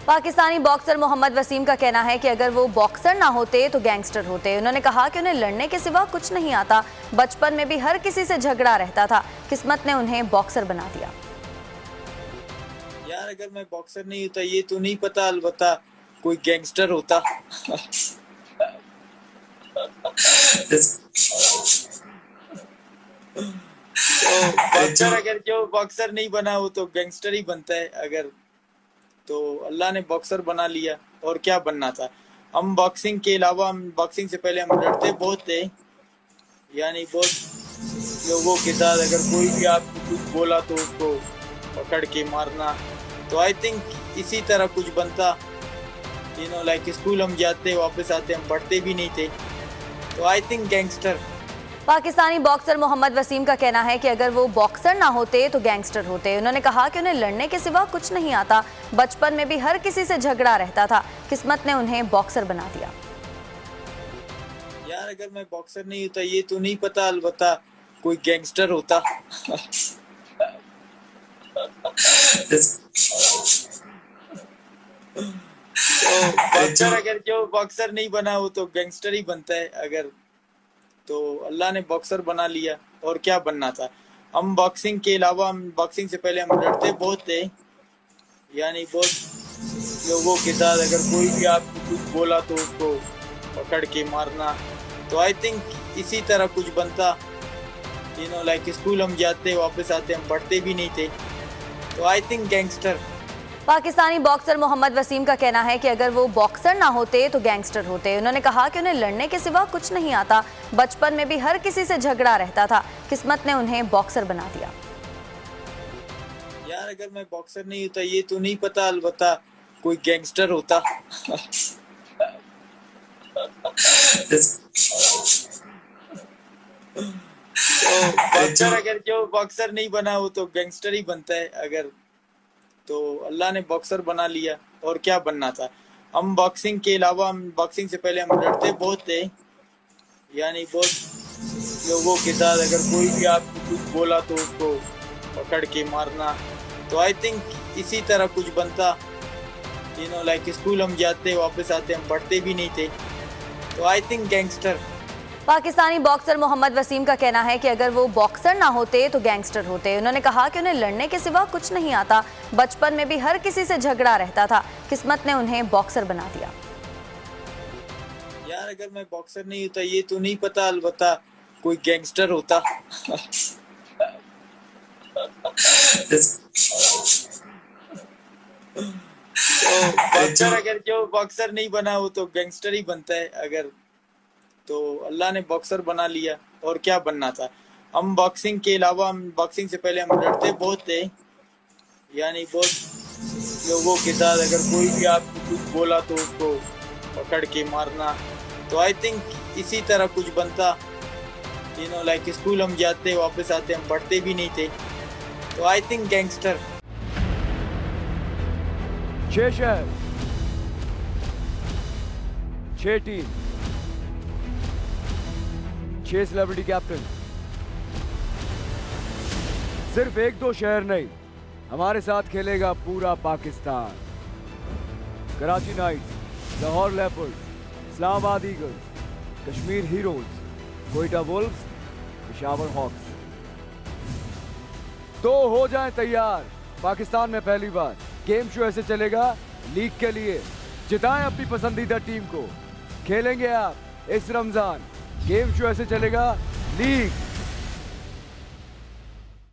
Pakistani boxer Mohammad Wasim का कहना है कि अगर वो बॉक्सर ना होते तो गैंगस्टर होते। उन्होंने कहा कि उन्हें लड़ने के सिवा कुछ नहीं आता। बचपन में भी हर किसी से झगड़ा रहता था। किस्मत ने उन्हें बॉक्सर बना दिया। यार अगर मैं बॉक्सर नहीं होता ये तो नहीं पता, अलबत्ता कोई गैंगस्टर होता। तो बॉक्सर अगर जो बॉक्सर नहीं बना वो तो गैंगस्टर ही बनता है। अगर तो अल्लाह ने बॉक्सर बना लिया, और क्या बनना था। हम बॉक्सिंग के अलावा, हम बॉक्सिंग से पहले हम लड़ते बहुत थे, यानी बहुत लोगों के साथ। अगर कोई भी आपको कुछ बोला तो उसको पकड़ के मारना। तो आई थिंक इसी तरह कुछ बनता। लाइक स्कूल हम जाते वापस आते, हम पढ़ते भी नहीं थे। तो I think gangster. Pakistani boxer Mohammad Wasim का कहना है कि अगर वो बॉक्सर ना होते तो गैंगस्टर होते। उन्होंने कहा कि उन्हें लड़ने के सिवा कुछ नहीं आता। बचपन में भी हर किसी से झगड़ा रहता था। किस्मत ने उन्हें बॉक्सर बना दिया। यार अगर मैं बॉक्सर नहीं होता ये तो नहीं पता, अलबत्ता कोई गैंगस्टर होता। तो बॉक्सर अगर जो बॉक्सर नहीं बना वो तो गैंगस्टर ही बनता है। अगर तो अल्लाह ने बॉक्सर बना लिया, और क्या बनना था। हम बॉक्सिंग के अलावा, हम बॉक्सिंग से पहले हम लड़ते बहुत थे, यानी बहुत लोगों के साथ। अगर कोई भी आपको कुछ बोला तो उसको पकड़ के मारना। तो आई थिंक इसी तरह कुछ बनता। लाइक स्कूल हम जाते वापस आते, हम पढ़ते भी नहीं थे। तो I think gangster. Pakistani boxer Mohammad Wasim का कहना है कि अगर वो बॉक्सर ना होते तो गैंगस्टर होते। उन्होंने कहा कि उन्हें लड़ने के सिवा कुछ नहीं आता। बचपन में भी हर किसी से झगड़ा रहता था। किस्मत ने उन्हें बॉक्सर बना दिया। यार अगर मैं बॉक्सर नहीं होता ये तो नहीं पता, अलबत्ता कोई गैंगस्टर होता। तो बॉक्सर अगर जो बॉक्सर नहीं बना वो तो गैंगस्टर ही बनता है। अगर तो अल्लाह ने बॉक्सर बना लिया, और क्या बनना था। हम बॉक्सिंग के अलावा, हम बॉक्सिंग से पहले हम लड़ते बहुत थे, यानी बहुत लोगों के साथ। अगर कोई भी आपको कुछ बोला तो उसको पकड़ के मारना। तो आई थिंक इसी तरह कुछ बनता। लाइक स्कूल हम जाते वापस आते, हम पढ़ते भी नहीं थे। तो I think gangster. Pakistani boxer Mohammad Wasim का कहना है कि अगर वो बॉक्सर ना होते तो गैंगस्टर होते। उन्होंने कहा कि उन्हें लड़ने के सिवा कुछ नहीं आता। बचपन में भी हर किसी से झगड़ा रहता था। किस्मत ने उन्हें बॉक्सर बना दिया। यार अगर मैं बॉक्सर नहीं होता ये तो नहीं पता, अलबत्ता कोई गैंगस्टर होता। तो बॉक्सर अगर जो बॉक्सर नहीं बना वो तो गैंगस्टर ही बनता है। अगर तो अल्लाह ने बॉक्सर बना लिया, और क्या बनना था। हम बॉक्सिंग के अलावा, हम बॉक्सिंग से पहले हम लड़ते बहुत थे, यानी बहुत लोगों के साथ। अगर कोई भी आपको कुछ बोला तो उसको पकड़ के मारना। तो आई थिंक इसी तरह कुछ बनता। लाइक स्कूल हम जाते वापस आते, हम पढ़ते भी नहीं थे। तो आई थिंक गैंगस्टर। 6 शहर, 6 टीम, 6 सेलिब्रिटी कैप्टन। सिर्फ 1-2 शहर नहीं, हमारे साथ खेलेगा पूरा Pakistan. Karachi knights, Lahore leopards, Islamabad eagles, Kashmir heroes, Quetta wolves, Peshawar hawks. तो हो जाएं तैयार। पाकिस्तान में पहली बार गेम शो ऐसे चलेगा लीग के लिए। जिताएं अपनी पसंदीदा टीम को। खेलेंगे आप इस रमजान। गेम शो ऐसे चलेगा लीग।